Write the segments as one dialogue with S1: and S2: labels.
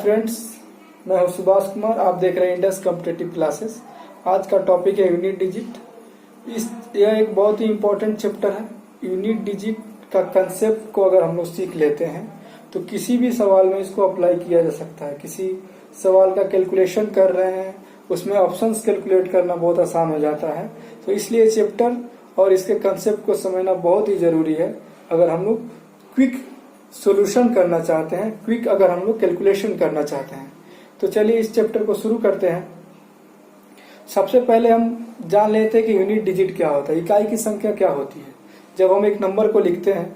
S1: Friends, मैं हूं सुभाष कुमार। आप देख रहे हैं इंडस कॉम्पिटिटिव क्लासेस। आज का टॉपिक है यूनिट डिजिट। यह एक बहुत ही इम्पोर्टेंट चैप्टर है। यूनिट डिजिट का कंसेप्ट को अगर हम लोग सीख लेते हैं तो किसी भी सवाल में इसको अप्लाई किया जा सकता है। किसी सवाल का कैलकुलेशन कर रहे हैं, उसमें ऑप्शंस कैलकुलेट करना बहुत आसान हो जाता है। तो इसलिए चैप्टर और इसके कंसेप्ट को समझना बहुत ही जरूरी है अगर हम लोग क्विक सॉल्यूशन करना चाहते हैं, क्विक अगर हम लोग कैलकुलेशन करना चाहते हैं। तो चलिए इस चैप्टर को शुरू करते हैं। सबसे पहले हम जान लेते हैं कि यूनिट डिजिट क्या होता है, इकाई की संख्या क्या होती है। जब हम एक नंबर को लिखते हैं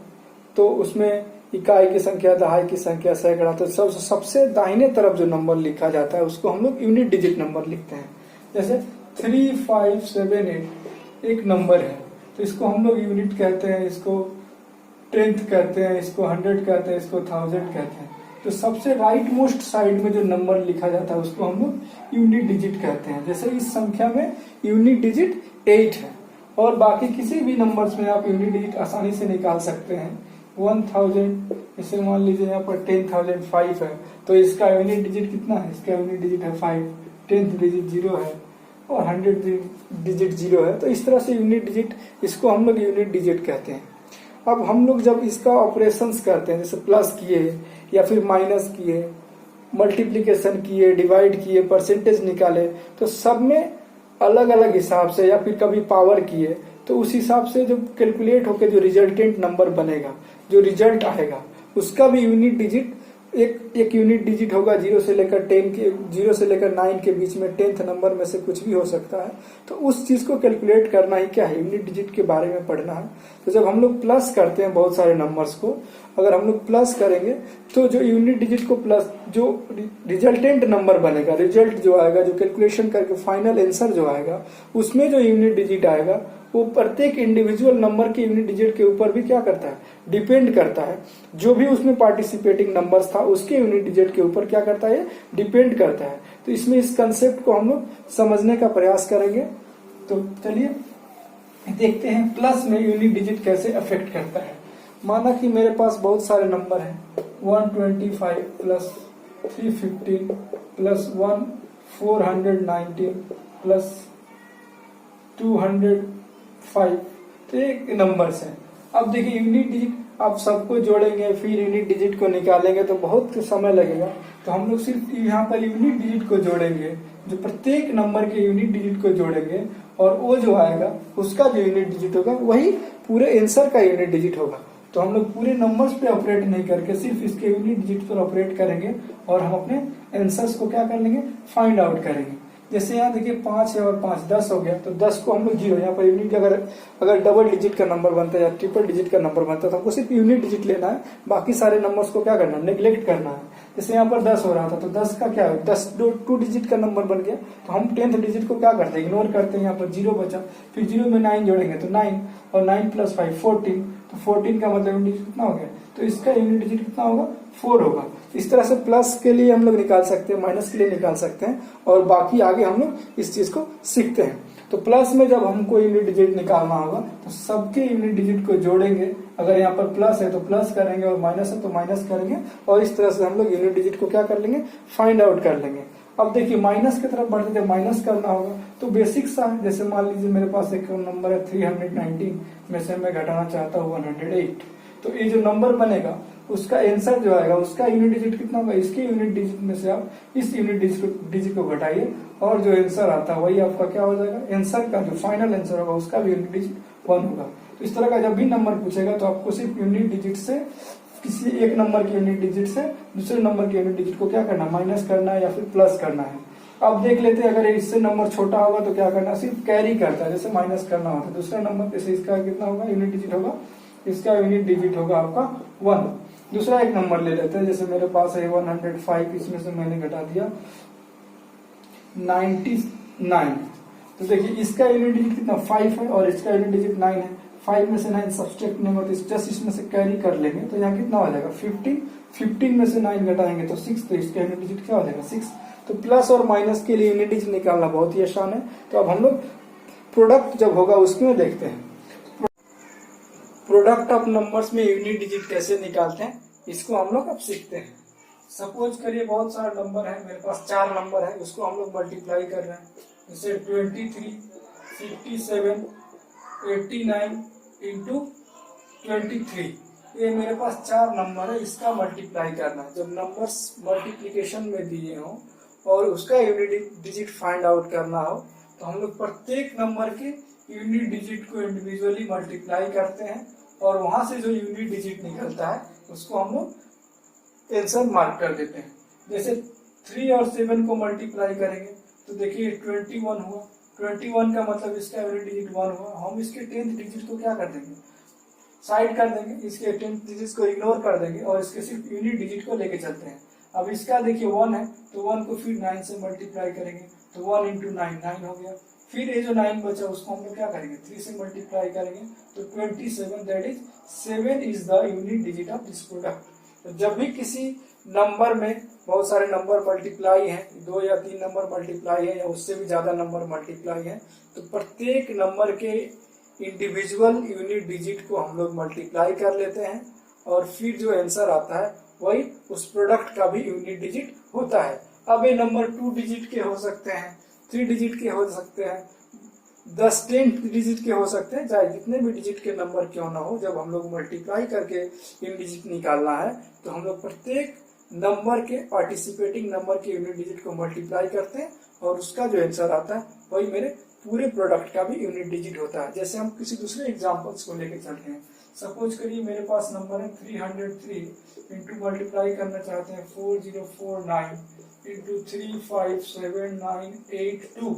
S1: तो उसमें इकाई की संख्या, दहाई की संख्या, सैकड़ा, तो सबसे दाहिने तरफ जो नंबर लिखा जाता है उसको हम लोग यूनिट डिजिट नंबर लिखते हैं। जैसे 3578 एक नंबर है तो इसको हम लोग यूनिट कहते हैं, इसको टेंथ कहते हैं, इसको 100 कहते हैं, इसको 1000 कहते हैं। तो सबसे राइट मोस्ट साइड में जो नंबर लिखा जाता है उसको हम लोग यूनिट डिजिट कहते हैं। जैसे इस संख्या में यूनिट डिजिट 8 है और बाकी किसी भी नंबर्स में आप यूनिट डिजिट आसानी से निकाल सकते हैं। 1000, इसे मान लीजिए यहाँ पर 10,005 है तो इसका यूनिट डिजिट कितना है, इसका यूनिट डिजिट है 5, 10th डिजिट 0 है और 100 डिजिट 0 है। तो इस तरह से यूनिट डिजिट, इसको हम लोग यूनिट डिजिट कहते हैं। अब हम लोग जब इसका ऑपरेशंस करते हैं, जैसे प्लस किए या फिर माइनस किए, मल्टीप्लिकेशन किए, डिवाइड किए, परसेंटेज निकाले, तो सब में अलग अलग हिसाब से, या फिर कभी पावर किए तो उस हिसाब से जो कैलकुलेट होकर जो रिजल्टेंट नंबर बनेगा, जो रिजल्ट आएगा, उसका भी यूनिट डिजिट एक यूनिट डिजिट होगा। 0 से लेकर 9 के बीच में 10th नंबर में से कुछ भी हो सकता है। तो उस चीज को कैलकुलेट करना ही क्या है, यूनिट डिजिट के बारे में पढ़ना है। तो जब हम लोग प्लस करते हैं बहुत सारे नंबर्स को, अगर हम लोग प्लस करेंगे तो जो यूनिट डिजिट को प्लस, जो रिजल्टेंट नंबर बनेगा, रिजल्ट जो आएगा, जो कैलकुलेशन करके फाइनल आंसर जो आएगा, उसमें जो यूनिट डिजिट आएगा वो प्रत्येक इंडिविजुअल नंबर के यूनिट डिजिट के ऊपर भी क्या करता है, डिपेंड करता है। जो भी उसमें पार्टिसिपेटिंग नंबर्स था उसके यूनिट डिजिट के ऊपर क्या करता है, डिपेंड करता है। तो इसमें इस कंसेप्ट को हम लोग समझने का प्रयास करेंगे। तो चलिए देखते हैं प्लस में यूनिट डिजिट कैसे अफेक्ट करता है। माना कि मेरे पास बहुत सारे नंबर हैं, 125 प्लस 315 प्लस 419 प्लस 205, तो एक नंबर्स हैं। अब देखिए यूनिट डिजिट आप सबको जोड़ेंगे फिर यूनिट डिजिट को निकालेंगे तो बहुत समय लगेगा। तो हम लोग सिर्फ यहाँ पर यूनिट डिजिट को जोड़ेंगे, जो प्रत्येक नंबर के यूनिट डिजिट को जोड़ेंगे और वो जो आएगा उसका जो यूनिट डिजिट होगा वही पूरे आंसर का यूनिट डिजिट होगा। तो हम लोग पूरे नंबर्स पे ऑपरेट नहीं करके सिर्फ इसके यूनिट डिजिट पर ऑपरेट करेंगे और हम अपने आंसर्स को क्या कर लेंगे, फाइंड आउट करेंगे। जैसे यहाँ देखिए 5 है और 5 10 हो गया, तो 10 को हम लोग 0, यहाँ पर यूनिट अगर डबल डिजिट का नंबर बनता है या ट्रिपल डिजिट का नंबर बनता है तो हमको सिर्फ यूनिट डिजिट लेना है, बाकी सारे नंबर्स को क्या करना है, नेग्लेक्ट करना है। जैसे यहाँ पर 10 हो रहा था तो 10 का क्या है, 10 2 डिजिट का नंबर बन गया तो हम 10th डिजिट को क्या करते हैं, इग्नोर करते हैं। यहाँ पर 0 बचा, फिर 0 में 9 जोड़ेंगे तो 9 और 9 प्लस 5 14, तो 14 का मतलब यूनिट डिजिट कितना हो गया, तो इसका यूनिट डिजिट कितना होगा, 4 होगा। इस तरह से प्लस के लिए हम लोग निकाल सकते हैं, माइनस के लिए निकाल सकते हैं और बाकी आगे हम लोग इस चीज को सीखते हैं। तो प्लस में जब हमको यूनिट डिजिट निकालना होगा तो सबके यूनिट डिजिट को जोड़ेंगे। अगर यहाँ पर प्लस है तो प्लस करेंगे और माइनस है तो माइनस करेंगे और इस तरह से हम लोग यूनिट डिजिट को क्या कर लेंगे, फाइंड आउट कर लेंगे। अब देखिए माइनस की तरफ बढ़ते थे, माइनस करना होगा तो बेसिक सा है। जैसे मान लीजिए मेरे पास एक नंबर है 319 में से मैं घटाना चाहता हूँ 108, तो ये जो नंबर बनेगा उसका आंसर जो आएगा उसका यूनिट डिजिट कितना होगा, इसके यूनिट डिजिट में से आप इस यूनिट डिजिट को घटाइए और जो आंसर आता है वही आपका क्या हो जाएगा, आंसर का जो फाइनल आंसर होगा उसका भी यूनिट डिजिट 1 होगा। तो इस तरह का जब भी नंबर पूछेगा तो आपको सिर्फ यूनिट डिजिट से, किसी एक नंबर के यूनिट डिजिट से दूसरे नंबर के यूनिट डिजिट को क्या करना, माइनस करना है या फिर प्लस करना है। अब देख लेते हैं अगर इससे नंबर छोटा होगा तो क्या करना, सिर्फ कैरी करता है, जैसे माइनस करना होता है। दूसरा नंबर जैसे इसका कितना होगा, यूनिट डिजिट होगा, इसका यूनिट डिजिट होगा आपका 1। दूसरा एक नंबर ले लेते हैं, जैसे मेरे पास है 105, इसमें से मैंने घटा दिया 99, तो देखिए इसका यूनिट डिजिट कितना 5 है और इसका यूनिट डिजिट 9 है। 5 में से 9 सब्सट्रैक्ट नहीं होता, जस्ट इसमें से कैरी कर लेंगे तो यहाँ कितना हो जाएगा 15, 15 में से 9 घटाएंगे तो 6, तो इसका यूनिट डिजिट क्या हो जाएगा 6। तो प्लस और माइनस के लिए यूनिट डिजिट निकालना बहुत ही आसान है। तो अब हम लोग प्रोडक्ट जब होगा उसमें देखते हैं, प्रोडक्ट ऑफ नंबर्स में यूनिट डिजिट कैसे निकालते हैं, इसको हम लोग अब सीखते हैं। सपोज करिए बहुत सारा नंबर है, मेरे पास 4 नंबर है, उसको हम लोग मल्टीप्लाई कर रहे हैं। जैसे 23, 57, 89 इंटू 23, ये मेरे पास 4 नंबर है, इसका मल्टीप्लाई करना है। जब नंबर्स मल्टीप्लीकेशन में दिए हों और उसका यूनिट डिजिट फाइंड आउट करना हो, तो हम लोग प्रत्येक नंबर के यूनिट डिजिट को इंडिविजुअली मल्टीप्लाई करते हैं और वहां से जो यूनिट डिजिट निकलता है उसको हम लोग आंसर मार्क कर देते हैं। जैसे 3 और 7 को मल्टीप्लाई करेंगे तो देखिए 21 हुआ। 21 का मतलब इसका यूनिट डिजिट 1 हुआ। हम इसके 10th डिजिट को क्या कर देंगे, साइड कर देंगे, इसके 10th डिजिट को इग्नोर कर देंगे और इसके सिर्फ यूनिट डिजिट को लेके चलते हैं। अब इसका देखिए 1 है तो 1 को फिर 9 से मल्टीप्लाई करेंगे तो 1 इंटू 9 9 हो गया। फिर ये जो 9 बचा उसको हम लोग क्या करेंगे, 3 से मल्टीप्लाई करेंगे तो 27, that is 7 is the unit digit of this product. तो जब भी किसी नंबर में बहुत सारे नंबर मल्टीप्लाई हैं, 2 या 3 नंबर मल्टीप्लाई है या उससे भी ज्यादा नंबर मल्टीप्लाई है, तो प्रत्येक नंबर के इंडिविजुअल यूनिट डिजिट को हम लोग मल्टीप्लाई कर लेते हैं और फिर जो आंसर आता है वही उस प्रोडक्ट का भी यूनिट डिजिट होता है। अब ये नंबर 2 डिजिट के हो सकते हैं, 3 डिजिट के हो सकते हैं, 10 10 डिजिट के हो सकते हैं, चाहे जितने भी डिजिट के नंबर क्यों ना हो। जब हम लोग मल्टीप्लाई करके इन डिजिट निकालना है तो हम लोग प्रत्येक नंबर के पार्टिसिपेटिंग नंबर के यूनिट डिजिट को मल्टीप्लाई करते हैं और उसका जो आंसर आता है वही मेरे पूरे प्रोडक्ट का भी यूनिट डिजिट होता है। जैसे हम किसी दूसरे एग्जांपल्स को लेकर चलते हैं। सपोज करिए मेरे पास नंबर है 303 इंटू मल्टीप्लाई करना चाहते हैं 4049 इंटू 3579882।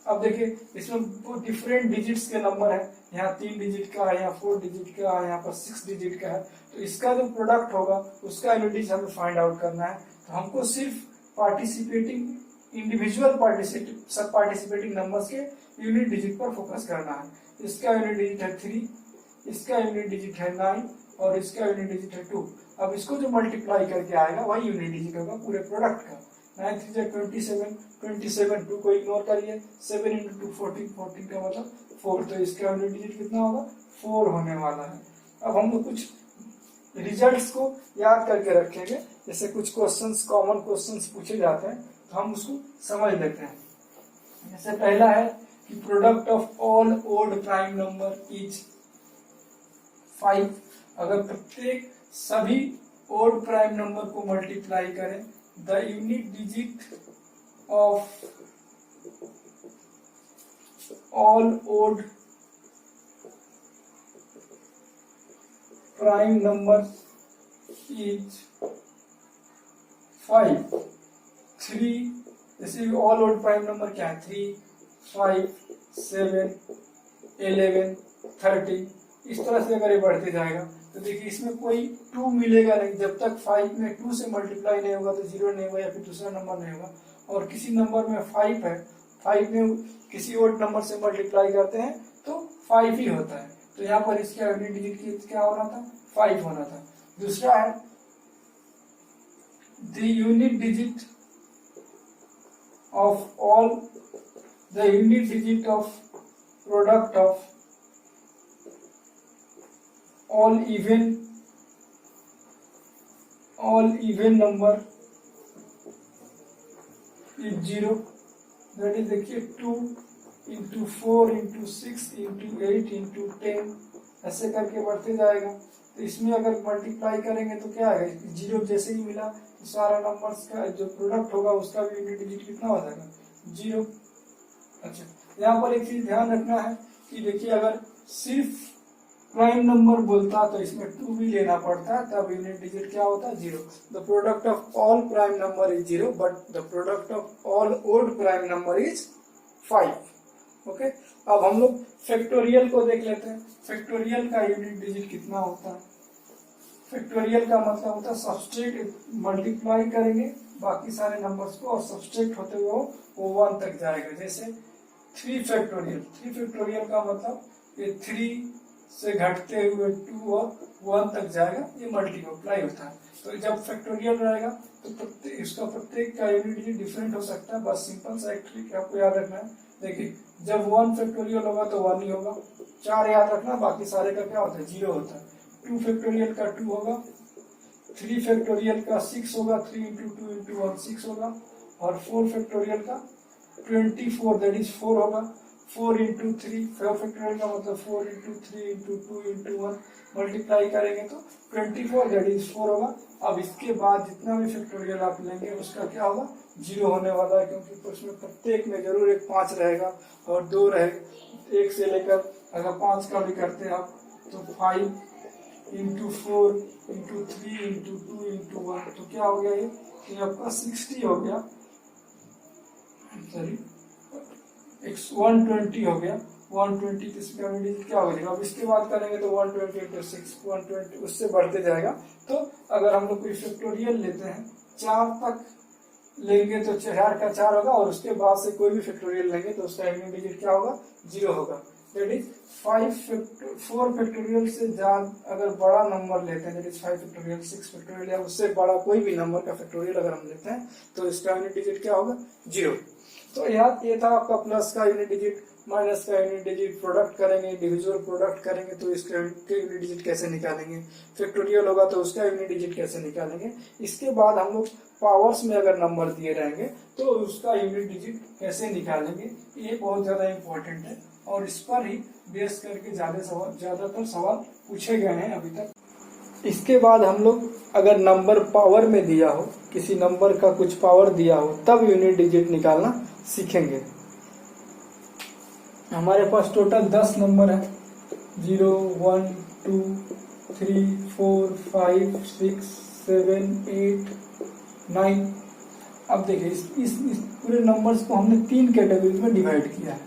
S1: अब देखिए इसमें डिफरेंट डिजिट्स के नंबर है, यहाँ 3 डिजिट का है, यहाँ 4 डिजिट का है, यहाँ पर 6 डिजिट का है। तो इसका जो प्रोडक्ट होगा उसका यूनिट डिजिट हमें फाइंड आउट करना है। तो हमको सिर्फ पार्टिसिपेटिंग इंडिविजुअल पार्टिसिपेटिंग नंबर्स के यूनिट डिजिट पर फोकस करना है। इसका यूनिट डिजिट है 3, इसका यूनिट डिजिट है 9 और इसका यूनिट डिजिट है 2। अब इसको जो मल्टीप्लाई करके आएगा वही यूनिट डिजिट होगा पूरे प्रोडक्ट का। 9 3 27, 27 2 को इग्नोर करिए, 7 इंटू 2 14, 14 का मतलब 4, तो इसका यूनिट डिजिट कितना होगा, 4 होने वाला है। अब हम लोग कुछ रिजल्ट्स को याद करके रखेंगे, जैसे कुछ क्वेश्चंस कॉमन क्वेश्चंस पूछे जाते हैं तो हम उसको समझ लेते हैं। जैसे पहला है कि product of all odd prime number is 5। अगर प्रत्येक सभी ओड प्राइम नंबर को मल्टीप्लाई करें, the unit digit of all odd prime number is 5। 3, जैसे ऑल ओड प्राइम नंबर क्या है, 3 5 7 11 13, इस तरह से अगर ये बढ़ते जाएगा तो देखिए इसमें कोई 2 मिलेगा नहीं। जब तक 5 में 2 से मल्टीप्लाई नहीं होगा तो 0 नहीं होगा या फिर दूसरा नंबर नहीं होगा। और किसी नंबर में 5 है, 5 में किसी और नंबर से मल्टीप्लाई करते हैं तो 5 ही होता है। तो यहाँ पर इसका यूनिट डिजिट क्या होना था, 5 होना था। दूसरा है the unit digit of all the unit digit of product of all even number is 0। that is देखिए 2 इंटू 4 इंटू 6 इंटू 8 इंटू 10 ऐसे करके बढ़ते जाएगा। तो इसमें अगर मल्टीप्लाई करेंगे तो क्या आएगा, 0 जैसे ही मिला तो सारा नंबर्स का जो प्रोडक्ट होगा उसका भी यूनिट डिजिट कितना हो जाएगा, 0। अच्छा, यहाँ पर एक चीज ध्यान रखना है कि देखिए अगर सिर्फ प्राइम नंबर बोलता तो इसमें 2 भी लेना पड़ता है, तब यूनिट डिजिट क्या होता है, 0। The product of all prime number is 0 but the product of all odd prime number is 5। Okay, अब हम लोग फैक्टोरियल को देख लेते हैं। फैक्टोरियल का यूनिट डिजिट कितना होता है। फैक्टोरियल का मतलब होता है सब्सट्रैक्ट, मल्टीप्लाई करेंगे बाकी सारे नंबर्स को और सब्सट्रैक्ट होते हुए वो 1 तक जाएगा। जैसे 3 फैक्टोरियल, 3 फैक्टोरियल का मतलब ये 3 से घटते हुए 2 और 1 तक जाएगा, ये मल्टीप्लाई होता है। तो जब फैक्टोरियल रहेगा तो इसका प्रत्येक का यूनिट डिजिट डिफरेंट हो सकता है। बस सिंपल सा एक ट्रिक आपको याद रखना है। देखिए जब 1 फैक्टोरियल होगा तो 1 ही होगा, 4 याद रखना, बाकी सारे का क्या होता है, 0 होता है। 2 फैक्टोरियल का 2 होगा, 3 फैक्टोरियल का 6 होगा, 3 इंटू 2 इंटू 1 6 होगा, और 4 फैक्टोरियल का 24 दैट इज 4 होगा, 4 इंटू 3 4 फैक्टोरियल का मतलब 4 इंटू 3 इंटू 2 इंटू 1 मल्टीप्लाई करेंगे तो 24 दैट इज 4 होगा। अब इसके बाद जितना भी फैक्टोरियल आप लेंगे उसका क्या होगा, 0 होने वाला है, क्योंकि उसमें प्रत्येक में जरूर एक 5 रहेगा और 2 रहेगा। 1 से लेकर अगर 5 का भी करते हैं आप तो 5 इंटू 4 इंटू 3 इंटू 2 इंटू 1 तो क्या हो गया, ये आपका 60 हो गया, सॉरी 120 हो गया। 120 इसका डिजिट क्या हो जाएगा। अब इसके बाद करेंगे तो 120 इंटू 6 120 उससे बढ़ते जाएगा। तो अगर हम लोग कोई फैक्टोरियल लेते हैं 4 तक लेंगे तो 4 का 4 होगा, और उसके बाद से कोई भी फैक्टोरियल लेंगे तो उसका यूनिट डिजिट क्या होगा, 0 होगा। दैट इज 4 फैक्टोरियल से ज्यादा अगर बड़ा नंबर लेते हैं, दैट इज 5 फैक्टोरियल 6 फैक्टोरियल या उससे बड़ा कोई भी नंबर का फैक्टोरियल अगर हम लेते हैं तो इसका यूनिट डिजिट क्या होगा, 0। तो यार ये था आपका प्लस का यूनिट डिजिट, माइनस का यूनिट डिजिट, प्रोडक्ट करेंगे, डिविजन प्रोडक्ट करेंगे तो इसका यूनिट डिजिट कैसे निकालेंगे, फैक्टोरियल होगा तो उसका यूनिट डिजिट कैसे निकालेंगे। इसके बाद हम लोग पावर्स में अगर नंबर दिए रहेंगे तो उसका यूनिट डिजिट कैसे निकालेंगे, ये बहुत ज्यादा इंपॉर्टेंट है और इस पर ही बेस करके ज्यादातर सवाल पूछे गए हैं अभी तक। इसके बाद हम लोग अगर नंबर पावर में दिया हो, किसी नंबर का कुछ पावर दिया हो, तब यूनिट डिजिट निकालना सीखेंगे। हमारे पास टोटल 10 नंबर है, 0 1 2 3 4 5 6 7 8 9। अब देखिए इस पूरे नंबर्स को हमने 3 कैटेगरी में डिवाइड किया है।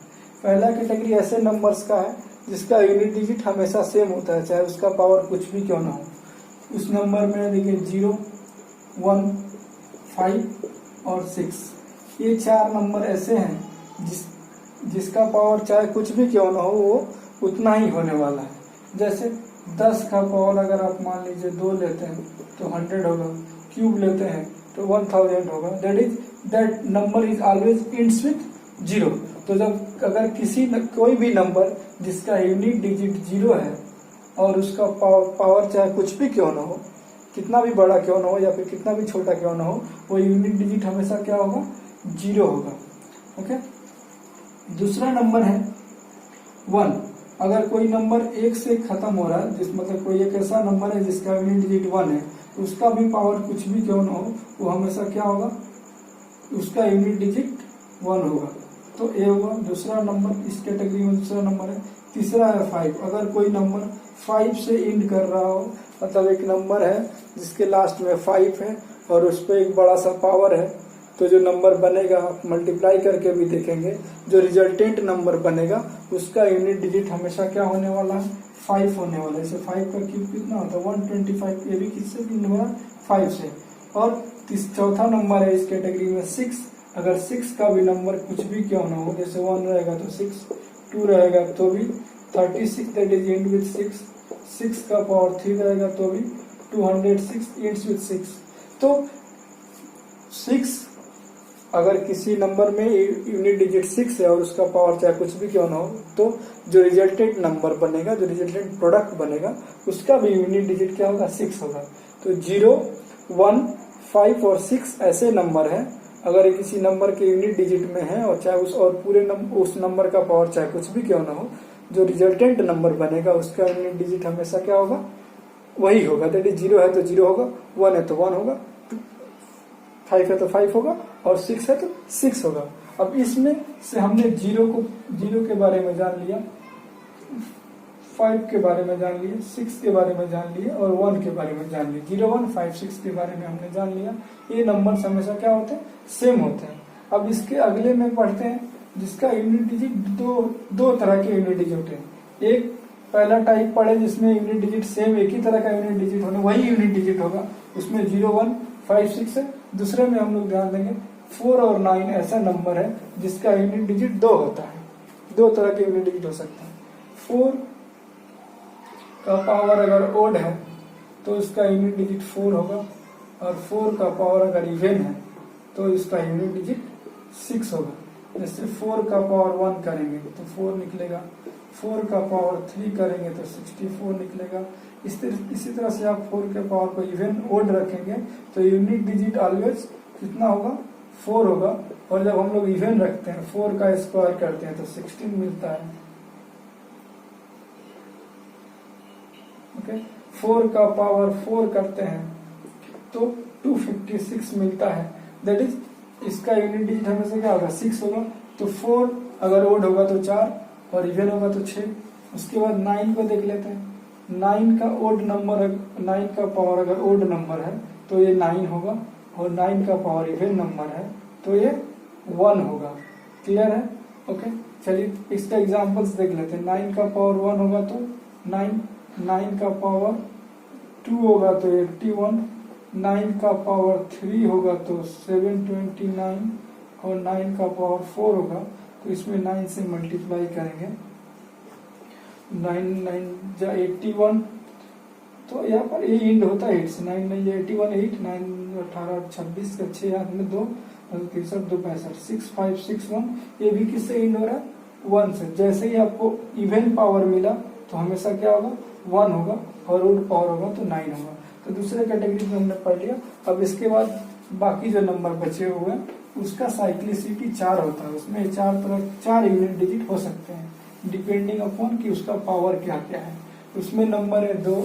S1: पहला कैटेगरी ऐसे नंबर्स का है जिसका यूनिट डिजिट हमेशा सेम होता है, चाहे उसका पावर कुछ भी क्यों ना हो। उस नंबर में देखिए 0 1 5 और 6, ये 4 नंबर ऐसे हैं जिसका पावर चाहे कुछ भी क्यों ना हो वो उतना ही होने वाला है। जैसे 10 का पावर अगर आप मान लीजिए 2 लेते हैं तो 100 होगा, क्यूब लेते हैं तो 1000 होगा। That number is always ends with 0। तो जब अगर कोई भी नंबर जिसका यूनिट डिजिट 0 है और उसका पावर चाहे कुछ भी क्यों ना हो, कितना भी बड़ा क्यों ना हो या फिर कितना भी छोटा क्यों ना हो, वो यूनिट डिजिट हमेशा क्या होगा, 0 होगा। ओके। दूसरा नंबर है 1। अगर कोई नंबर 1 से खत्म हो रहा है, जिस मतलब कोई एक ऐसा नंबर है जिसका यूनिट डिजिट 1 है, तो उसका भी पावर कुछ भी क्यों ना हो वो हमेशा क्या होगा, उसका यूनिट डिजिट 1 होगा। तो ये होगा दूसरा नंबर, इस कैटेगरी में दूसरा नंबर है। तीसरा है 5। अगर कोई नंबर 5 से एंड कर रहा हो, मतलब एक नंबर है जिसके लास्ट में 5 है और उस पर एक बड़ा सा पावर है, तो जो नंबर बनेगा आप मल्टीप्लाई करके भी देखेंगे, जो रिजल्टेंट नंबर बनेगा उसका यूनिट डिजिट हमेशा क्या होने वाला है, 5 होने वाला है। जैसे 5 का क्यूब कितना होता है, 125। ये भी किससे भिन्न हुआ, 5 से। और चौथा नंबर है इस कैटेगरी में 6। अगर 6 का भी नंबर कुछ भी क्यों ना हो, जैसे 1 रहेगा तो 6, 2 रहेगा तो भी 36 दैट इज एंड विथ 6, 6 का पावर 3 रहेगा तो भी 206 एंड्स विथ 6। तो 6 अगर किसी नंबर में यूनिट डिजिट 6 है और उसका पावर चाहे कुछ भी क्यों ना हो, तो जो रिजल्टेंट नंबर बनेगा, जो रिजल्टेंट प्रोडक्ट बनेगा, उसका भी यूनिट डिजिट क्या होगा, 6 होगा। तो 0 1 5 और 6 ऐसे नंबर हैं, अगर ये किसी नंबर के यूनिट डिजिट में है और चाहे उस नंबर का पावर चाहे कुछ भी क्यों ना हो, जो रिजल्टेंट नंबर बनेगा उसका यूनिट डिजिट हमेशा क्या होगा, वही होगा। दैट इज 0 है तो 0 होगा, 1 है तो 1 होगा, 5 है तो 5 होगा और 6 है तो 6 होगा। अब इसमें से हमने 0 के बारे में जान लिया, 5 के बारे में जान लिए, 6 के बारे में जान लिए और 1 के बारे में जान लिए। 0 1 5 6 के बारे में हमने जान लिया। ये नंबर हमेशा क्या होते हैं, सेम होते हैं। अब इसके अगले में पढ़ते हैं जिसका यूनिट डिजिट दो तरह के यूनिट डिजिट हैं। एक पहला टाइप पढ़े जिसमें यूनिट डिजिट सेम एक ही तरह का यूनिट डिजिट होगा, वही यूनिट डिजिट होगा, उसमें 0 1 5 6 है। दूसरे में हम लोग ध्यान देंगे 4 और 9 ऐसा नंबर है जिसका यूनिट डिजिट 2 होता है। 2 तरह के यूनिट डिजिट हो सकते हैं। 4 का पावर अगर ओड है तो इसका यूनिट डिजिट 4 होगा, और 4 का पावर अगर इवन है तो इसका यूनिट डिजिट 6 होगा। जैसे 4 का पावर 1 करेंगे तो 4 निकलेगा, 4 का पावर 3 करेंगे तो 64 निकलेगा। इसी तरह से आप 4 के पावर को इवन ओड रखेंगे तो यूनिट डिजिट ऑलवेज कितना होगा, 4 होगा। और जब हम लोग इवन रखते हैं 4 का स्क्वायर करते हैं तो 16 मिलता है। ओके, 4 का पावर 4 करते हैं तो 256 मिलता है। दैट इज इसका यूनिट डिजिट हमेशा क्या होगा, 6 होगा। तो 4 अगर ओड होगा तो 4 और इवन होगा तो 6। उसके बाद 9 को देख लेते हैं। 9 का ओड नंबर, 9 का पावर अगर ओड नंबर है तो ये 9 होगा, और 9 का पावर इवन नंबर है तो ये 1 होगा। क्लियर है? ओके, चलिए इसका एग्जांपल्स देख लेते हैं। 9 का पावर 1 होगा तो 9 का पावर 2 होगा तो 81, 9 का पावर 3 होगा तो 729, और 9 का पावर 4 होगा तो इसमें 9 से मल्टीप्लाई करेंगे। 9 जा 81, तो यहाँ पर ये इंड होता है 8 से। 9 9 81, 8 9 18 26 का 6 हाथ में 2 63 2 65 6 5 6 1। ये भी किससे इंड हो रहा है, 1 से। जैसे ही आपको इवन पावर मिला तो हमेशा क्या होगा, 1 होगा, और ओड पावर होगा तो 9 होगा। तो दूसरे कैटेगरी में हमने पढ़ लिया। अब इसके बाद बाकी जो नंबर बचे हुए हैं उसका साइक्लिसिटी 4 होता है। उसमें 4 यूनिट डिजिट हो सकते हैं डिपेंडिंग अपॉन कि उसका पावर क्या क्या है। उसमें नंबर है 2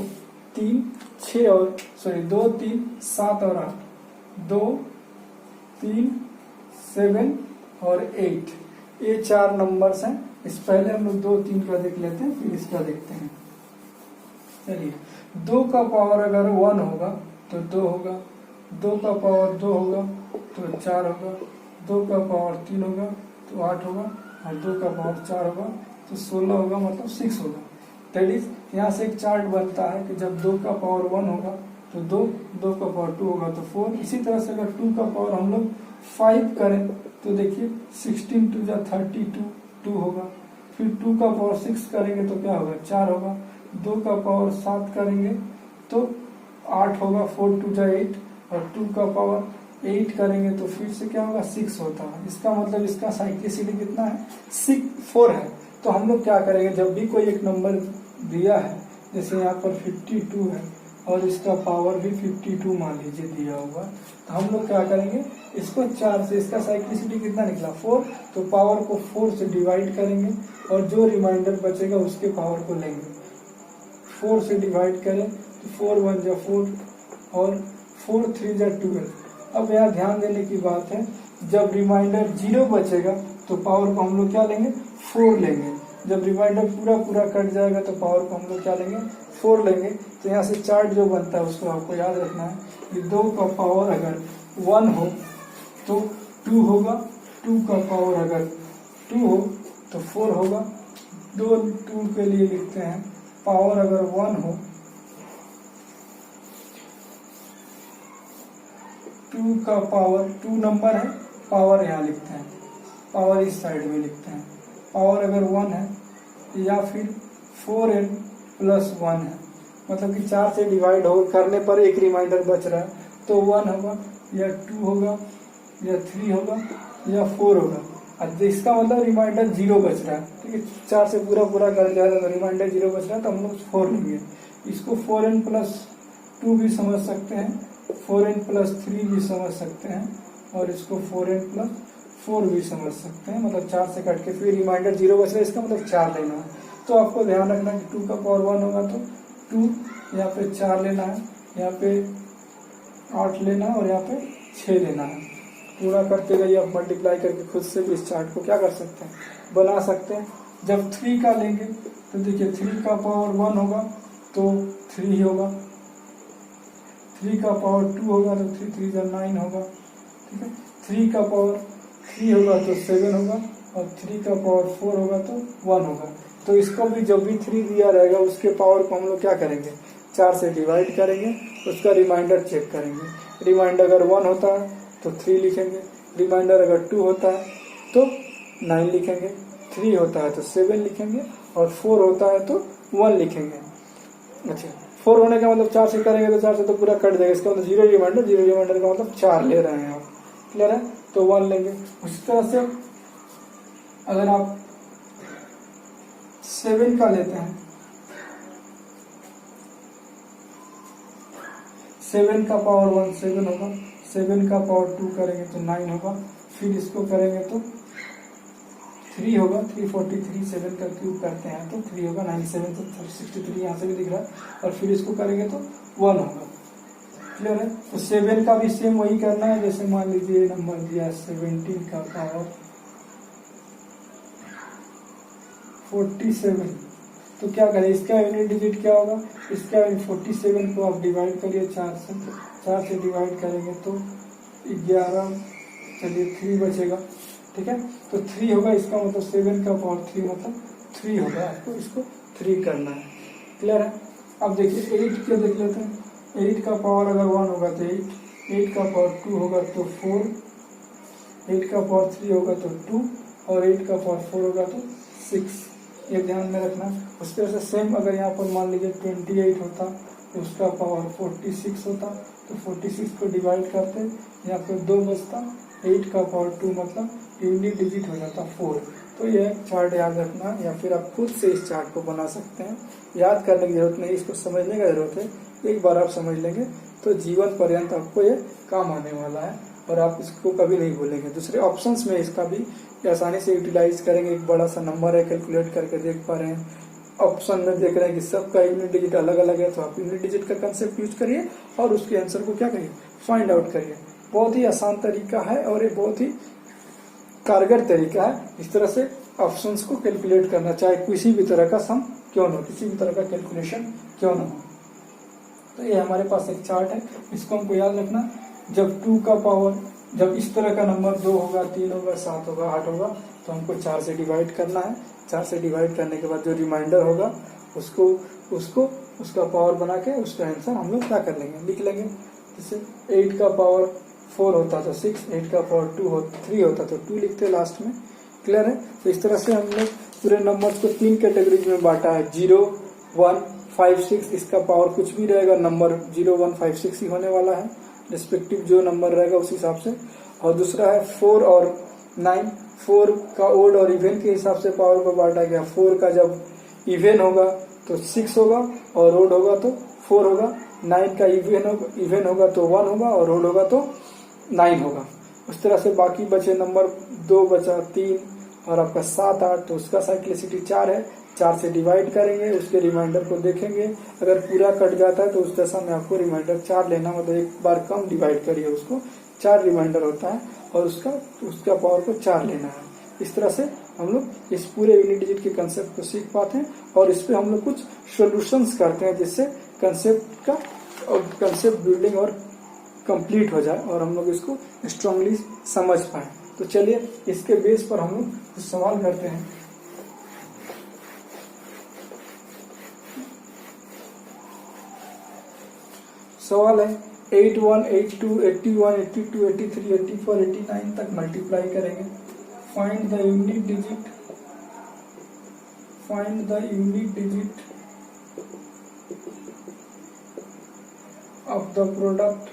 S1: 3 6 और 2 3 7 और 8, 2 3 7 और 8, ये 4 नंबर्स हैं। इस पहले हम लोग 2 3 का देख लेते हैं, फिर इसका देखते हैं। चलिए, 2 का पावर अगर 1 होगा तो 2 होगा, 2 का पावर 2 होगा तो 4 होगा, 2 का पावर 3 होगा तो 8 होगा, और 2 का पावर 4 होगा तो 16 होगा, मतलब 6 होगा। दैट इज यहाँ से एक चार्ट बनता है कि जब 2 का पावर 1 होगा तो 2 का पावर 2 होगा तो 4। इसी तरह से अगर 2 का पावर हम लोग 5 करें तो देखिए 16 2 जा 32 2 होगा। फिर 2 का पावर 6 करेंगे तो क्या होगा, 4 होगा। 2 का पावर 7 करेंगे तो 8 होगा, 4 2 जा 8, और 2 का पावर 8 करेंगे तो फिर से क्या होगा, 6 होता है। इसका मतलब इसका साइक्लिसिटी कितना है, 4 है। तो हम लोग क्या करेंगे, जब भी कोई एक नंबर दिया है, जैसे यहाँ पर 52 है और इसका पावर भी 52 मान लीजिए दिया हुआ, तो हम लोग क्या करेंगे, इसको 4 से, इसका साइक्लिसिटी कितना निकला 4, तो पावर को 4 से डिवाइड करेंगे और जो रिमाइंडर बचेगा उसके पावर को लेंगे। 4 से डिवाइड करें तो 4 1 जा 4 और 4 3 जा 12। अब यहाँ ध्यान देने की बात है, जब रिमाइंडर 0 बचेगा तो पावर को हम लोग क्या लेंगे, 4 लेंगे। जब रिमाइंडर पूरा कट जाएगा तो पावर को हम लोग क्या लेंगे, 4 लेंगे। तो यहाँ से चार्ट जो बनता है उसको आपको याद रखना है कि 2 का पावर अगर 1 हो तो 2 होगा, 2 का पावर अगर 2 हो तो 4 होगा। 2 के लिए लिखते हैं, पावर अगर 1 हो, 2 का पावर 2 नंबर है, पावर यहाँ लिखते हैं, पावर इस साइड में लिखते हैं। पावर अगर 1 है या फिर 4n प्लस 1 है, मतलब कि 4 से डिवाइड हो करने पर एक रिमाइंडर बच रहा है, तो 1 होगा या 2 होगा या 3 होगा या 4 होगा। अब इसका मतलब रिमाइंडर 0 बच रहा है, ठीक है। 4 से पूरा कर जाएगा तो रिमाइंडर 0 बच रहा है, तो हम लोग 4 लेंगे। इसको 4n प्लस 2 भी समझ सकते हैं, 4n प्लस 3 भी समझ सकते हैं, और इसको 4n प्लस 4 भी समझ सकते हैं। मतलब 4 से कट के फिर रिमाइंडर 0 बच रहा है, इसका मतलब 4 लेना है। तो आपको ध्यान रखना कि 2 का पावर 1 होगा तो 2, यहाँ पे 4 लेना है, यहाँ पे 8 लेना है और यहाँ पे 6 लेना है। पूरा करते गए आप मल्टीप्लाई करके खुद से भी इस चार्ट को क्या कर सकते हैं, बना सकते हैं। जब 3 का लेंगे तो देखिए 3 का पावर 1 होगा तो 3 ही होगा, 3 का पावर 2 होगा तो 3 3 9 होगा, ठीक है। 3 का पावर 3 होगा तो 7 होगा, और 3 का पावर 4 होगा तो 1 होगा। तो इसको भी जब भी 3 दिया रहेगा उसके पावर को हम लोग क्या करेंगे, 4 से डिवाइड करेंगे, उसका रिमाइंडर चेक करेंगे। रिमाइंडर अगर 1 होता है तो 3 लिखेंगे, रिमाइंडर अगर 2 होता है तो 9 लिखेंगे, 3 होता है तो 7 लिखेंगे, और 4 होता है तो 1 लिखेंगे। अच्छा, 4 होने का मतलब 4 से करेंगे तो 4 से तो पूरा कट जाएगा, इसका मतलब 0 रिमाइंडर का मतलब 4 ले रहे हैं आप, क्लियर है। तो 1 लेंगे। उसी तरह से अगर आप 7 का लेते हैं, 7 का पावर 1 7 होगा, 7 का पावर 2 करेंगे तो 9 होगा, फिर इसको करेंगे तो 3 होगा, 343, 7 का क्यूब करते हैं तो 3 होगा, 97 तो 63 यहाँ से भी दिख रहा है, और फिर इसको करेंगे तो 1 होगा। क्लियर है? तो 7 का भी सेम वही करना है, जैसे मान लीजिए नंबर दिया 17 का पावर 47, तो क्या करें, इसका यूनिट डिजिट क्या होगा, इसका 47 को आप डिवाइड करिए 4 से, 4 से डिवाइड करेंगे तो 11, चलिए 3 बचेगा, ठीक है। तो 3 होगा, इसका मतलब 7 का पावर 3 मतलब 3 होगा, आपको इसको 3 करना है। क्लियर है? अब देखिए 8 के देख लेते हैं, 8 का पावर अगर 1 होगा तो 8, 8 का पावर 2 होगा तो 4, 8 का पावर 3 होगा तो 2, और 8 का पावर 4 होगा तो 6, ये ध्यान में रखना। उस तरह से सेम अगर यहाँ पर मान लीजिए 28 होता तो उसका पावर 46 होता, तो 46 को डिवाइड करते यहाँ पर 2 बचता, 8 का पावर 2 मतलब यूनिट डिजिट हो जाता 4। तो यह चार्ट याद रखना, या फिर आप खुद से इस चार्ट को बना सकते हैं, याद करने की जरूरत नहीं, इसको समझने का जरूरत है। एक बार आप समझ लेंगे तो जीवन पर्यंत आपको ये काम आने वाला है, और आप इसको कभी नहीं भूलेंगे। दूसरे ऑप्शंस में इसका भी आसानी से यूटिलाइज करेंगे। एक बड़ा सा नंबर है, कैलकुलेट करके देख पा रहे हैं, ऑप्शन में देख रहे हैं कि सबका यूनिट डिजिट अलग अलग है, तो आप यूनिट डिजिट का कंसेप्ट यूज करिए और उसके आंसर को क्या करिए, फाइंड आउट करिए। बहुत ही आसान तरीका है और ये बहुत ही कारगर तरीका है इस तरह से ऑप्शंस को कैलकुलेट करना, चाहे किसी भी तरह का सम क्यों न हो, किसी भी तरह का कैलकुलेशन क्यों न हो। तो ये हमारे पास एक चार्ट है, इसको हमको याद रखना। जब 2 का पावर, जब इस तरह का नंबर 2 होगा, 3 होगा, 7 होगा, 8 होगा, तो हमको 4 से डिवाइड करना है। 4 से डिवाइड करने के बाद जो रिमाइंडर होगा उसको उसका पावर बना के उसका आंसर हम लोग क्या कर लेंगे, लिख लेंगे। जैसे 8 का पावर 4 होता तो 6, 8 का पावर 3 होता तो 2 लिखते लास्ट में। क्लियर है? तो इस तरह से हम लोग पूरे नंबर्स को 3 कैटेगरीज में बांटा है, 0, 1, 5, 6। इसका पावर कुछ भी रहेगा, नंबर 0, 1, 5, 6 ही होने वाला है, रिस्पेक्टिव जो नंबर रहेगा उस हिसाब से। और दूसरा है 4 और 9, 4 का ओड और इवन के हिसाब से पावर को बांटा गया। 4 का जब इवन होगा तो 6 होगा, और ओड होगा तो 4 होगा। 9 का इवन होगा तो 1 होगा, और ओड होगा तो 9 होगा। उस तरह से बाकी बचे नंबर 2 बचा 3 और आपका 7, 8, तो उसका साइक्लिसिटी 4 है। 4 से डिवाइड करेंगे, उसके रिमाइंडर को देखेंगे, अगर पूरा कट जाता है तो उस दशा में आपको रिमाइंडर 4 लेना, मतलब एक बार कम डिवाइड करिए उसको, 4 रिमाइंडर होता है और उसका पावर को 4 लेना है। इस तरह से हम लोग इस पूरे यूनिट डिजिट के कंसेप्ट को सीख पाते हैं, और इस पे हम लोग कुछ सॉल्यूशंस करते हैं जिससे कंसेप्ट बिल्डिंग और कंप्लीट हो जाए और हम लोग इसको स्ट्रांगली समझ पाए। तो चलिए इसके बेस पर हम लोग कुछ सवाल करते हैं। सवाल है 81, 82, 81, 82, 83, 84, 89 तक मल्टीप्लाई करेंगे। Find the unit digit of the product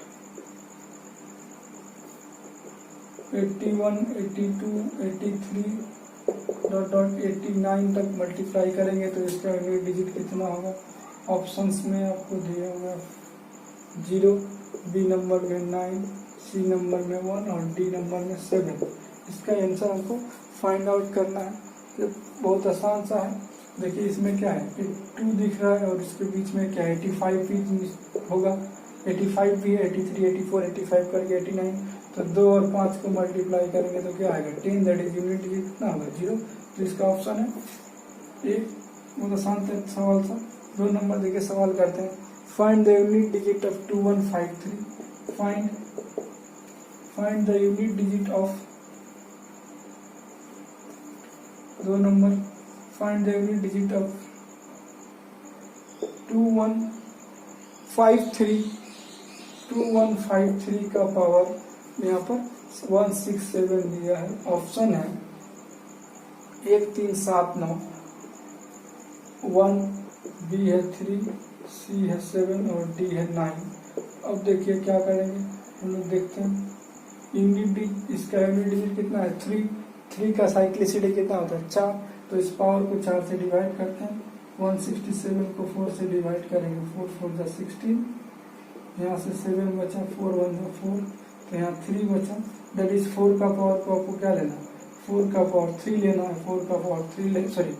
S1: 81, 82, 83 89 तक मल्टीप्लाई करेंगे तो इसका यूनिट डिजिट कितना होगा। ऑप्शंस में आपको दिया होगा 0, बी नंबर में 9, सी नंबर में 1 और डी नंबर में 7। इसका आंसर हमको फाइंड आउट करना है। ये बहुत आसान सा है। देखिए इसमें क्या है, 2 दिख रहा है और इसके बीच में क्या है, 85 भी होगा, 85 भी है, 83, 84, 85 करके 89। तो 2 और 5 को मल्टीप्लाई करेंगे तो क्या आएगा, 10, दैट इज यूनिट डिजिट कितना होगा, 0। तो इसका ऑप्शन है ए। बहुत आसान सवाल था। 2 नंबर देके सवाल करते हैं। Find the unit digit of 2153। Find the unit digit of 2 number. Find the unit digit of 2153। 2153 का पावर यहाँ पर 167 दिया है। ऑप्शन है 1, 3, 7, 9, 1, बी है 3, सी है 7 और डी है 9। अब देखिए क्या करेंगे हम लोग, देखते हैं यूनिट इसका यूनिट डिजिट कितना है, 3 का साइक्लिसिटी कितना होता है, 4। तो इस पावर को 4 से डिवाइड करते हैं। 167 को 4 से डिवाइड करेंगे, 4 4 जा 16, यहाँ से 7 बचा, 4 1 जा 4, तो यहाँ 3 बचा। दैट इज 4 का पावर को आपको क्या लेना है, 4 का पावर 3 लेना है। 4 का पावर 3 सॉरी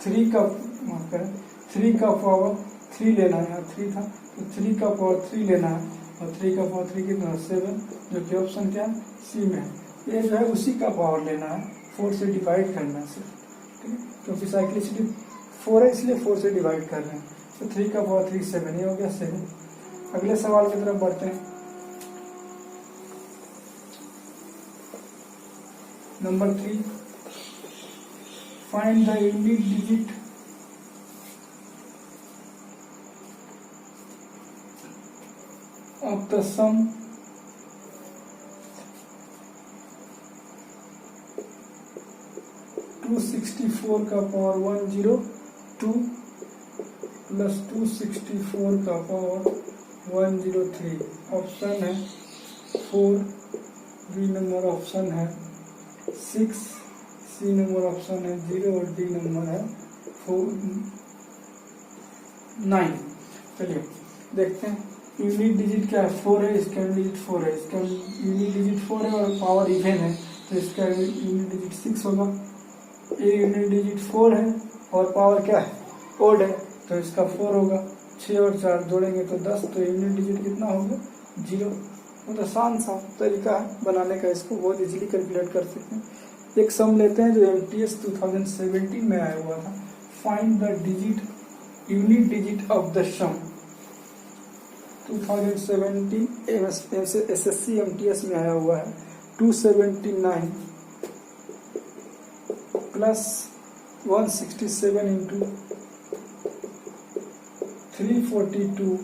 S1: 3 का माफ करें 3 का पावर 3 लेना है, यहाँ 3 था तो 3 का पावर 3 लेना है, और 3 का पावर 3 कितना 7, जो कि ऑप्शन क्या है सी में है। ये जो है उसी का पावर लेना है, 4 से डिवाइड करना है सिर्फ, ठीक है, क्योंकि साइक्लिसिटी 4 है इसलिए 4 से डिवाइड कर रहे हैं। तो 3 का पावर 3 7, ये हो गया 7। अगले सवाल की तरफ बढ़ते हैं। Number 3, find the unit digit of the sum to 64 का पावर 102 प्लस 264 का पावर 103। ऑप्शन है 4, बी नंबर ऑप्शन है 6, सी नंबर ऑप्शन है 0 और डी नंबर है 9। चलिए देखते हैं। यूनिट डिजिट क्या है, 4 है, इसका यूनिट डिजिट 4 है, इसका यूनिट डिजिट 4 है और पावर इवन है, तो इसका यूनिट डिजिट 6 होगा। ये यूनिट डिजिट 4 है और पावर क्या है ओड है, तो इसका 4 होगा। 6 और 4 जोड़ेंगे तो 10, तो यूनिट डिजिट कितना होगा 0। बहुत आसान सा तरीका है बनाने का, इसको बहुत इजीली कैलकुलेट कर सकते हैं। एक सम लेते हैं जो MTS 2017 में आया हुआ था। Find the digit unit digit of the sum 2017 SSC MTS में आया हुआ है। 279 प्लस 167 इंटू 342,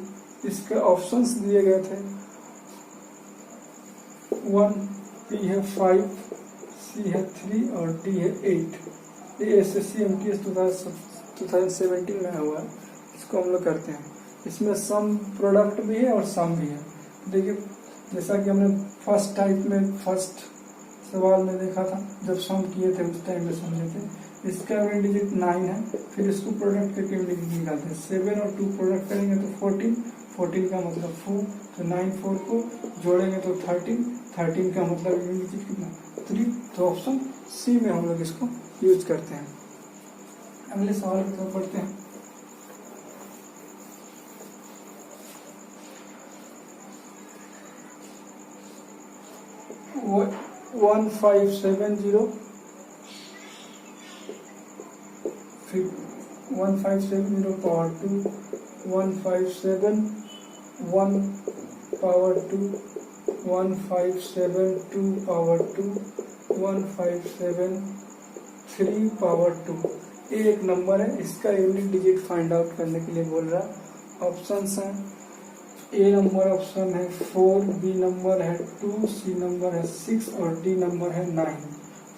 S1: इसके ऑप्शंस दिए गए थे। 1 B है 5, C है 3 और D है 8। ये SSC MTS 2017 में आया हुआ है, इसको हम लोग करते हैं। इसमें सम प्रोडक्ट भी है और सम भी है। देखिए जैसा कि हमने फर्स्ट टाइप में फर्स्ट सवाल में देखा था, जब सम किए थे उस टाइम में समझे थे। इसका यूनिट डिजिट 9 है, फिर इसको प्रोडक्ट करके यूनिट डिजिट निकालते हैं। 7 और 2 प्रोडक्ट करेंगे तो 14, 14 का मतलब 4, तो 9 4 को जोड़ेंगे तो 13, 13 का मतलब यूनिट डिजिट कितना 3। तो ऑप्शन सी में हम लोग इसको यूज करते हैं। अगले सवाल की तरफ पढ़ते हैं। वो 1570 फिर 1570 पावर 2, 1571 पावर 2, 1572 पावर 2, 1573 पावर 2। ये एक नंबर है, इसका यूनिट डिजिट फाइंड आउट करने के लिए बोल रहा है। ऑप्शंस हैं, ए नंबर ऑप्शन है 4, बी नंबर है 2, सी नंबर है 6 और डी नंबर है 9।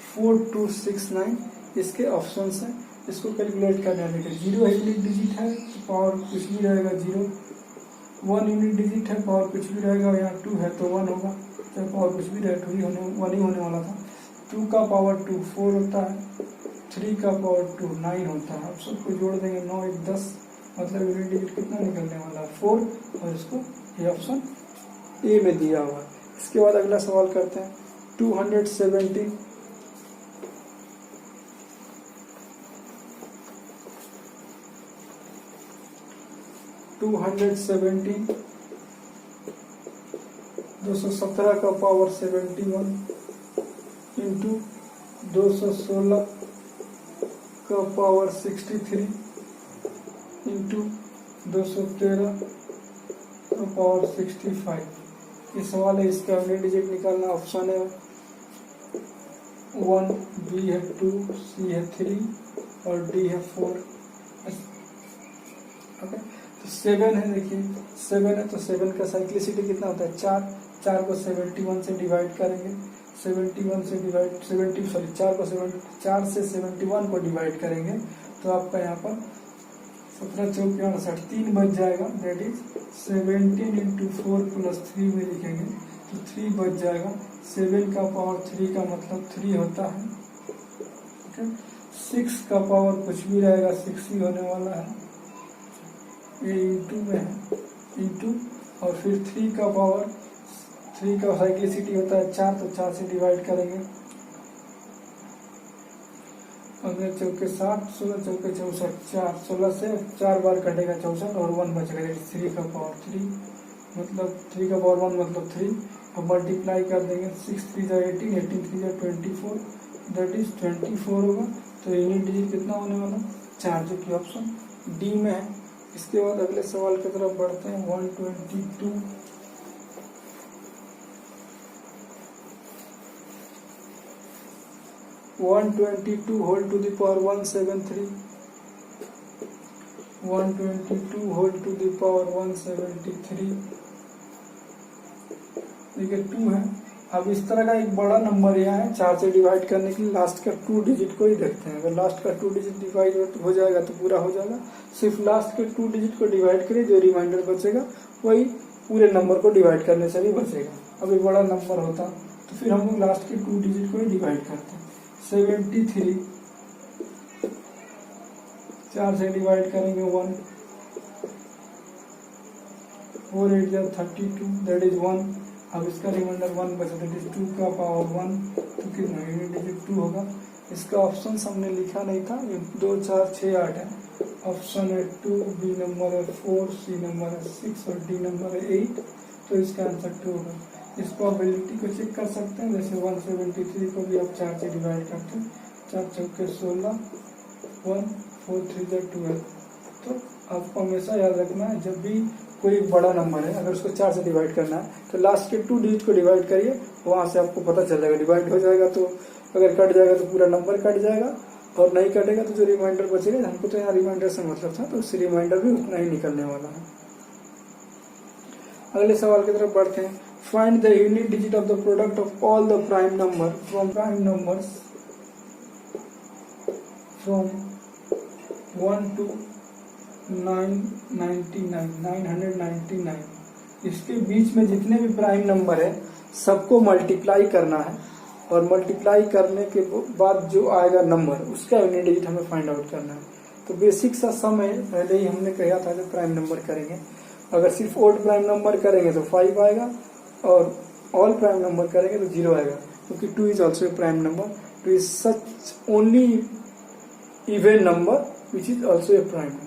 S1: 4 2 6 9 इसके ऑप्शंस हैं। इसको कैलकुलेट करना है। देखिए 0 यूनिट डिजिट है तो पावर कुछ भी रहेगा 0, 1 यूनिट डिजिट है पावर कुछ भी रहेगा, यहाँ 2 है तो 1 होगा, चाहे पावर कुछ भी रहे 2 ही होने 1 ही होने वाला था। 2 का पावर 2 4 होता है, 3 का पावर 2 9 होता है। आप सबको जोड़ देंगे 9 1 10, मतलब यूनिट डिजिट कितना निकलने वाला है 4, और इसको ये ऑप्शन ए में दिया हुआ है। इसके बाद अगला सवाल करते हैं। 270 217 का पावर 71 इंटू 216 का पावर 63 इंटू 213 का पावर 65। ये सवाल है, इसका यूनिट डिजिट निकालना। ऑप्शन है 1, बी है 2, सी है 3 और डी है 4। ओके, तो 7 है। देखिए 7 है तो 7 का साइक्लिसिटी कितना होता है 4, 4 को 71 से डिवाइड करेंगे, 71 से डिवाइड 4 से 71 को डिवाइड करेंगे तो आपका यहाँ पर 17 चौक 68 3 बच जाएगा। दैट इज 17 इंटू 4 प्लस 3 में लिखेंगे तो 3 बच जाएगा। 7 का पावर 3 का मतलब 3 होता है। ओके, 6 का पावर कुछ भी रहेगा 6 ही होने वाला है, ये इंटू में है, इंटू और फिर 3 का पावर, 3 का साइक्लिसिटी होता है 4, तो 4 से डिवाइड करेंगे, 15 चौके 60, 16 चौके 64, 4, 16 से 4 बार कटेगा 64 और 1 बचेगा, 3 का पावर 3, मतलब 3 का पावर 1 मतलब 3। अब मल्टीप्लाई कर देंगे, 6 3 जा 18, 18 3 जा 24, दैट इज 24 होगा। तो यूनिट डिजिट कितना होने वाला, 4, जो कि ऑप्शन डी में है। इसके बाद अगले सवाल की तरफ बढ़ते हैं। 122 whole to the power 173, 122 whole to the power 173, देखिए 2 है। अब इस तरह का एक बड़ा नंबर यहाँ है, 4 से डिवाइड करने के लिए लास्ट का 2 डिजिट को ही देखते हैं। अगर लास्ट का 2 डिजिट डिवाइड हो जाएगा तो पूरा हो जाएगा, सिर्फ लास्ट के 2 डिजिट को डिवाइड करिए, जो रिमाइंडर बचेगा वही पूरे नंबर को डिवाइड करने से भी बचेगा। अब एक बड़ा नंबर होता तो फिर हम लोग लास्ट के 2 डिजिट को ही डिवाइड करते हैं। 73 4 से डिवाइड करेंगे 1, 4 8 जा 32, दैट इज 1। अब इसका रिमाइंडर 1 बचा, दैट इज 2 का पावर 1, तो कितना यूनिट डिजिट 2 होगा। इसका ऑप्शन हमने लिखा नहीं था, 2 4 6 8 है। ऑप्शन है 2, बी नंबर है 4, सी नंबर है 6 और डी नंबर है 8, तो इसका आंसर 2 होगा। इस प्रोबेबिलिटी को चेक कर सकते हैं, जैसे 173 को भी आप 4 से डिवाइड करते हैं, 4 चौके 16, 1 4 3 जा 12। तो आपको हमेशा याद रखना है, जब भी कोई बड़ा नंबर है अगर उसको 4 से डिवाइड करना है तो लास्ट के 2 डिजिट को डिवाइड करिए, वहां से आपको पता चल जाएगा। डिवाइड हो जाएगा तो अगर कट जाएगा तो पूरा नंबर कट जाएगा, और नहीं कटेगा तो जो रिमाइंडर बचेगा, हमको तो यहाँ रिमाइंडर से मतलब था, तो उस रिमाइंडर भी उतना ही निकलने वाला है। अगले सवाल की तरफ बढ़ते हैं। Find the unit digit of the product of all the prime number from prime numbers from 1 to 999। इसके बीच में जितने भी प्राइम नंबर है सबको मल्टीप्लाई करना है, और मल्टीप्लाई करने के बाद जो आएगा नंबर, उसका यूनिट डिजिट हमें फाइंड आउट करना है। तो बेसिक सा सम है, पहले ही हमने कहा था जब प्राइम नंबर करेंगे, अगर सिर्फ ओड प्राइम नंबर करेंगे तो 5 आएगा, और ऑल प्राइम नंबर करेंगे तो 0 आएगा, क्योंकि 2 is also a prime number, 2 is such only even number which is also a prime number.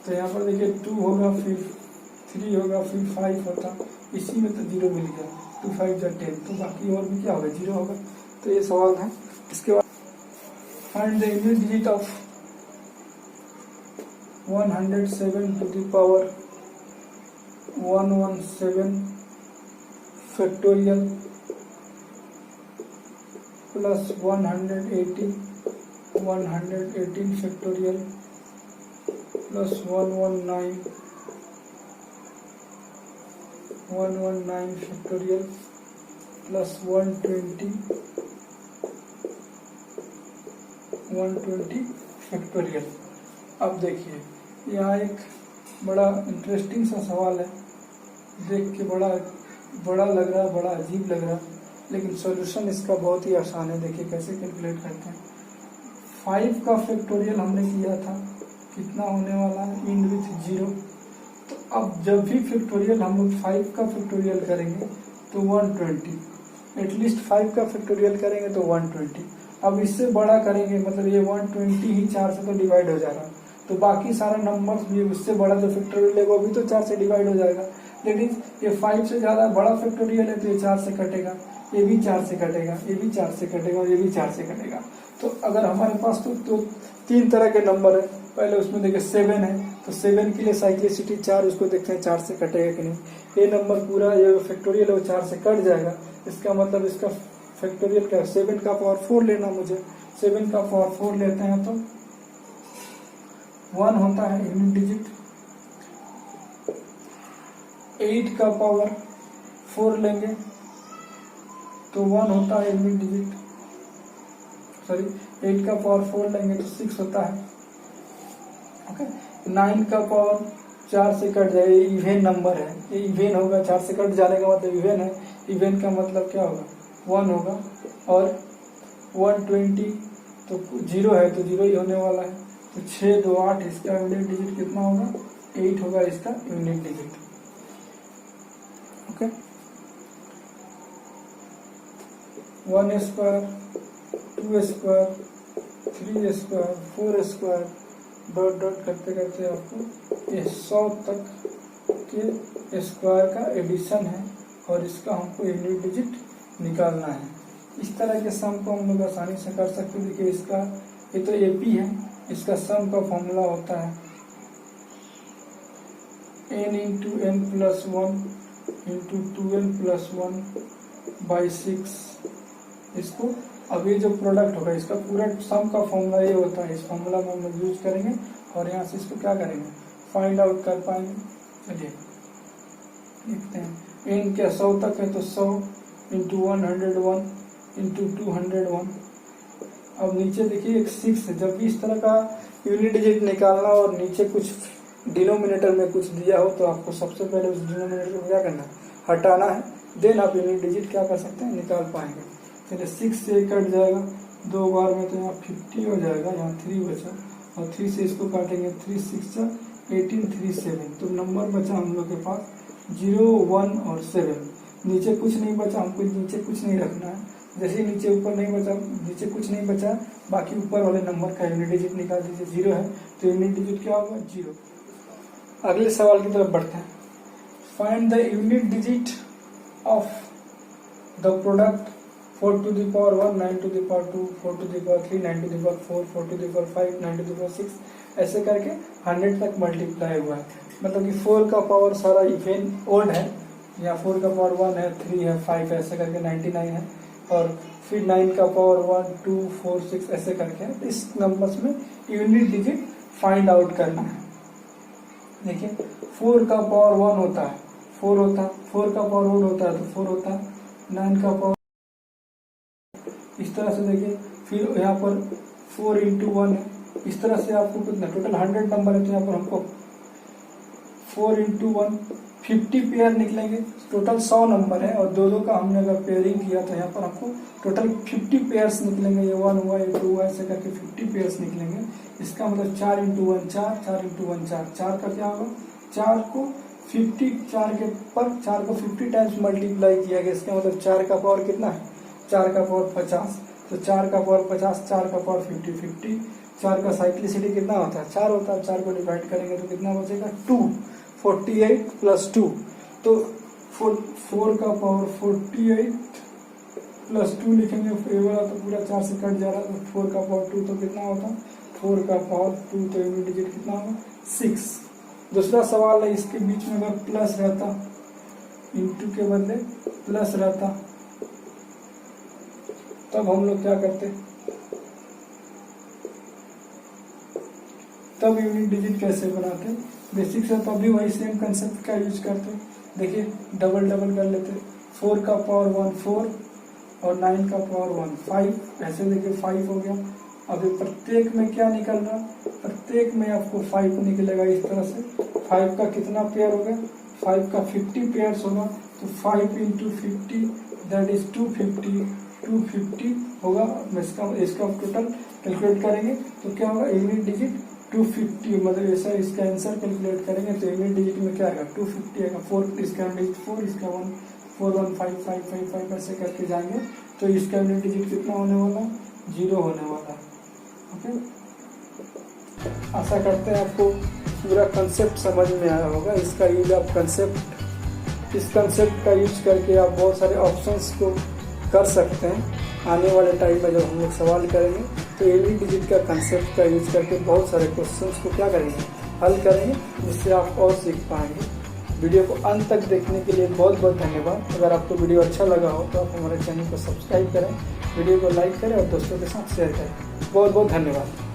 S1: तो यहाँ पर देखिए 2 होगा, फिर 3 होगा, फिर 5 होता, इसी में तो 0 मिल गया, 2 5 जा 10, तो बाकी और भी क्या होगा, 0 होगा। तो ये सवाल है। इसके बाद find the unit digit of 107 to the power 117 factorial plus 118 factorial plus 119 factorial plus 120 factorial. अब देखिए यहाँ एक बड़ा इंटरेस्टिंग सा सवाल है, देख के बड़ा लग रहा है, बड़ा अजीब लग रहा है, लेकिन सॉल्यूशन इसका बहुत ही आसान है। देखिए कैसे कैलकुलेट करते हैं। 5 का फैक्टोरियल हमने किया था, कितना होने वाला है, इन विथ 0। तो अब जब भी फैक्टोरियल हम लोग 5 का फैक्टोरियल करेंगे तो 120, एटलीस्ट 5 का फैक्टोरियल करेंगे तो 120। अब इससे बड़ा करेंगे, मतलब ये 120 ही 4 से तो डिवाइड हो जाएगा, तो बाकी सारा नंबर्स भी उससे बड़ा जो फैक्टोरियल है वो भी तो 4 से डिवाइड हो जाएगा। लेकिन ये 5 से ज्यादा बड़ा फैक्टोरियल है तो ये 4 से कटेगा, ये भी 4 से कटेगा, ये भी 4 से कटेगा, और ये भी 4 से कटेगा। तो अगर हमारे पास तो 3 तरह के नंबर है, पहले उसमें देखिए 7 है, तो 7 के लिए साइक्लिसिटी 4, उसको देखते हैं 4 से कटेगा कि नहीं। ये नंबर पूरा ये फैक्टोरियल है वो 4 से कट जाएगा, इसका मतलब इसका फैक्टोरियल क्या है, 7 का पावर 4 लेना मुझे। 7 का पावर 4 लेते हैं तो 1 होता है यूनिट डिजिट। 8 का पावर 4 लेंगे तो 1 होता है यूनिट डिजिट, सॉरी 8 का पावर 4 लेंगे तो 6 होता है। ओके, 9 का पावर 4 से कट जाएगा, ये इवेन नंबर है, ये इवेन होगा, 4 से कट जाने का मतलब इवेन है। इवेन का मतलब क्या होगा, 1 होगा। और 120 तो 0 है तो 0 ही होने वाला है। तो 6 2 8 इसका यूनिट डिजिट कितना होगा, 8 होगा इसका unit digit. Okay, 1 square 2 square 3 square 4 square dot dot करते करते आपको ये 100 तक के स्क्वायर का एडिशन है और इसका हमको यूनिट डिजिट निकालना है। इस तरह के सम को हम लोग आसानी से कर सकते हैं। देखिए इसका ये तो एपी है, इसका सम का फॉर्मूला होता है n into n plus 1 into 2n plus 1 by 6। इसको अब ये जो प्रोडक्ट होगा इसका पूरा सम का फॉर्मूला ये होता है। इस फॉर्मूला में हम लोग यूज करेंगे और यहाँ से इसको क्या करेंगे, फाइंड आउट कर पाएंगे। चलिए लिखते हैं, n क्या 100 तक है तो 100 इंटू 101 इंटू 201। अब नीचे देखिए एक 6 है। जब भी इस तरह का यूनिट डिजिट निकालना और नीचे कुछ डिनोमिनेटर में कुछ दिया हो तो आपको सबसे पहले उस डिनोमिनेटर को क्या करना है, हटाना है। देन आप यूनिट डिजिट क्या कर सकते हैं, निकाल पाएंगे। चलिए 6 से कट जाएगा 2 बार में तो यहाँ 50 हो जाएगा, यहाँ 3 बचा और 3 से इसको काटेंगे 3 6 18 3 7। तो नंबर बचा हम लोग के पास 0 1 और 7। नीचे कुछ नहीं बचा, हमको नीचे कुछ नहीं रखना है। जैसे नीचे ऊपर नहीं बचा, नीचे कुछ नहीं बचा, बाकी ऊपर वाले नंबर का यूनिट डिजिट निकाल दीजिए। 0 है तो यूनिट डिजिट क्या होगा, 0। अगले सवाल की तरफ बढ़ते हैं। Find the unit digit of the product 4 to the power 1 9 to the power 2 4 to the power 3 9 to the power 4 4 to the power 5 9 to the power 6 ऐसे करके 100 तक मल्टीप्लाई हुआ है। मतलब कि 4 का पावर सारा इवेन ओड है, या 4 का पावर 1 है 3 है 5 है ऐसे करके 99 है, और फिर 9 का पावर 1 2 4 6 ऐसे करके इस नंबर्स में यूनिट डिजिट फाइंड आउट करना है। देखिए 4 का पावर 1 होता है 4 होता है, 4 का पावर 1 होता है तो 4 होता है, 9 का पावर इस तरह से। देखिए फिर यहाँ पर 4 इंटू 1 है। इस तरह से आपको कितना टोटल 100 नंबर है तो यहाँ पर हमको 4 इंटू 1 50 पेयर निकलेंगे। टोटल 100 नंबर है और दो का हमने अगर पेयरिंग किया तो यहाँ पर हमको टोटल 50 पेयर्स निकलेंगे। ये 1 हुआ, ये 2 हुआ, ऐसे करके 50 पेयर्स निकलेंगे। इसका मतलब 4 इंटू 1 4 4 इंटू 1 4 4 का क्या होगा, 4 को 50 4 के पर 4 को 50 टाइम्स मल्टीप्लाई किया गया। इसका मतलब 4 का पावर कितना है, 4 का पावर 50। तो 4 का पावर 50 4 का पावर 50 50। 4 का साइक्लिसिटी कितना होता है, 4 होता है। 4 को डिवाइड करेंगे तो कितना बचेगा, 2 48 प्लस 2। तो 4 का पावर 48 प्लस 2 लिखेंगे, ये वाला तो पूरा 4 से कट जा रहा है। तो 4 का पावर 2 तो कितना होता, 4 का पावर 2 तो यूनिट डिजिट कितना होगा, 6। दूसरा सवाल है, इसके बीच में अगर प्लस रहता, इंटू के बदले प्लस रहता, तब हम लोग क्या करते, तब यूनिट डिजिट कैसे बनाते, बेसिक से तब भी वही सेम कंसेप्ट का यूज करते। देखिए डबल डबल कर लेते, 4 का पावर 1 4 और 9 का पावर 1 5। ऐसे देखिए 5 हो गया। अब प्रत्येक में क्या निकल रहा, प्रत्येक में आपको 5 निकलेगा। इस तरह से 5 का कितना पेयर होगा, 5 का 50 पेयर्स होगा। तो 5 इंटू 50 दैट इज 250 होगा। इसका टोटल कैलकुलेट करेंगे तो क्या होगा, यूनिट डिजिट 250। मतलब ऐसा इसका आंसर कैलकुलेट करेंगे तो यूनिट डिजिट में क्या आएगा, 250 आएगा। 4 इसका डिजिट 4, इसका 1 4 1 5 5 5 5 ऐसे करके जाएंगे तो इसका यूनिट डिजिट कितना होने वाला, 0 होने वाला। ओके, आशा करते हैं आपको पूरा कंसेप्ट समझ में आया होगा। इसका यूज आप इस कंसेप्ट का यूज करके आप बहुत सारे ऑप्शंस को कर सकते हैं। आने वाले टाइम में जब हम लोग सवाल करेंगे तो यूनिट डिजिट का कंसेप्ट का यूज करके बहुत सारे क्वेश्चंस को क्या करेंगे, हल करेंगे, जिससे आप और सीख पाएंगे। वीडियो को अंत तक देखने के लिए बहुत बहुत धन्यवाद। अगर आपको वीडियो अच्छा लगा हो तो आप हमारे चैनल को सब्सक्राइब करें, वीडियो को लाइक करें और दोस्तों के साथ शेयर करें। बहुत बहुत धन्यवाद।